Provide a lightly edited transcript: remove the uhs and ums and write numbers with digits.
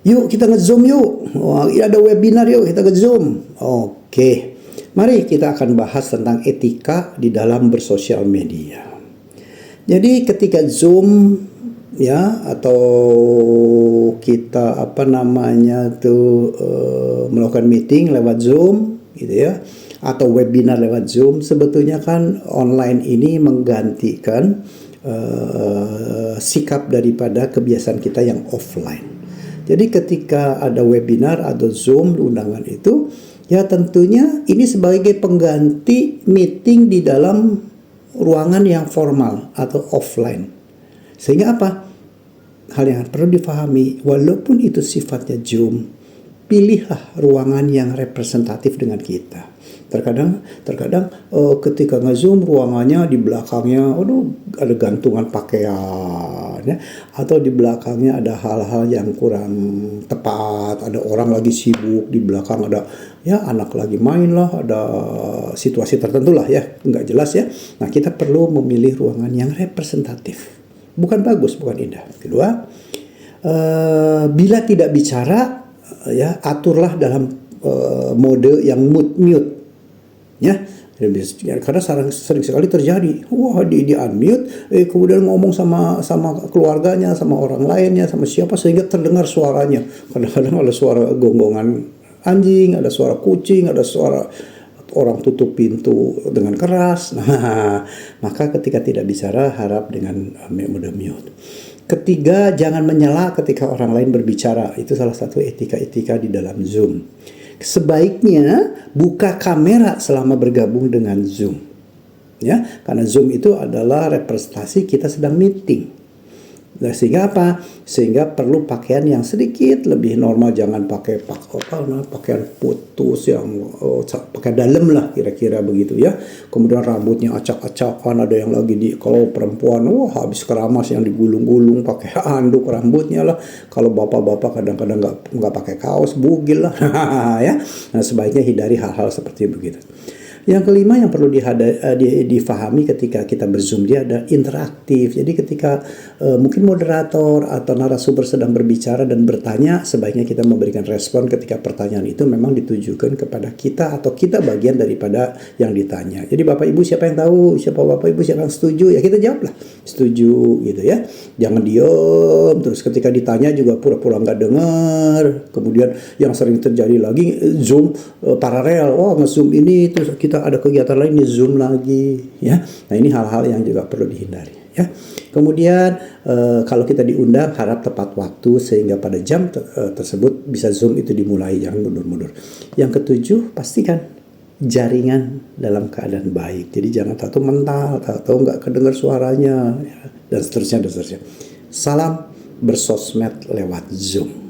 Yuk kita nge-zoom yuk. Wah, ada webinar yuk kita nge-zoom. Oke. Mari kita akan bahas tentang etika di dalam bersosial media. Jadi ketika Zoom ya, atau kita melakukan meeting lewat Zoom gitu ya, atau webinar lewat Zoom, sebetulnya kan online ini menggantikan sikap daripada kebiasaan kita yang offline. Jadi ketika ada webinar atau Zoom undangan itu, ya tentunya ini sebagai pengganti meeting di dalam ruangan yang formal atau offline. Sehingga apa? Hal yang perlu difahami, walaupun itu sifatnya Zoom, pilihlah ruangan yang representatif dengan kita. Terkadang ketika nge-zoom ruangannya di belakangnya ada gantungan pakaian ya, atau di belakangnya ada hal-hal yang kurang tepat, ada orang lagi sibuk, di belakang ada ya anak lagi main lah, ada situasi tertentu lah ya, nggak jelas ya. Nah, kita perlu memilih ruangan yang representatif, bukan bagus, bukan indah. Kedua, bila tidak bicara ya, aturlah dalam mode yang mute ya, karena sering sekali terjadi, wah di unmute, kemudian ngomong sama keluarganya, sama orang lainnya, sama siapa, sehingga terdengar suaranya. Kadang-kadang ada suara gonggongan anjing, ada suara kucing, ada suara orang tutup pintu dengan keras. Nah, maka ketika tidak bicara, harap dengan mode mute. Ketiga, jangan menyela ketika orang lain berbicara. Itu salah satu etika-etika di dalam Zoom. Sebaiknya buka kamera selama bergabung dengan Zoom. Ya, karena Zoom itu adalah representasi kita sedang meeting. Nah, sehingga apa? Sehingga perlu pakaian yang sedikit lebih normal, jangan pakai pakaian putus yang pakai dalam lah, kira-kira begitu ya. Kemudian rambutnya acak-acakan, ada yang lagi kalau perempuan habis keramas yang digulung-gulung pakai anduk rambutnya lah. Kalau bapak-bapak kadang-kadang nggak pakai kaos, bugil lah ya. Nah, sebaiknya hindari hal-hal seperti begitu. Yang kelima yang perlu difahami ketika kita berzoom, dia ada interaktif. Jadi ketika mungkin moderator atau narasumber sedang berbicara dan bertanya, sebaiknya kita memberikan respon ketika pertanyaan itu memang ditujukan kepada kita atau kita bagian daripada yang ditanya. Jadi Bapak Ibu siapa yang tahu, Bapak Ibu siapa yang setuju, ya kita jawablah setuju gitu ya. Jangan diem terus ketika ditanya juga pura-pura nggak dengar. Kemudian yang sering terjadi lagi Zoom paralel, nge-zoom ini terus kita ada kegiatan lain di Zoom lagi ya. Nah, ini hal-hal yang juga perlu dihindari ya. Kemudian kalau kita diundang, harap tepat waktu sehingga pada jam tersebut bisa Zoom itu dimulai, jangan mundur-mundur. Yang ketujuh, pastikan jaringan dalam keadaan baik. Jadi jangan tahu mental, tahu nggak kedengar suaranya ya, dan seterusnya. Salam bersosmed lewat Zoom.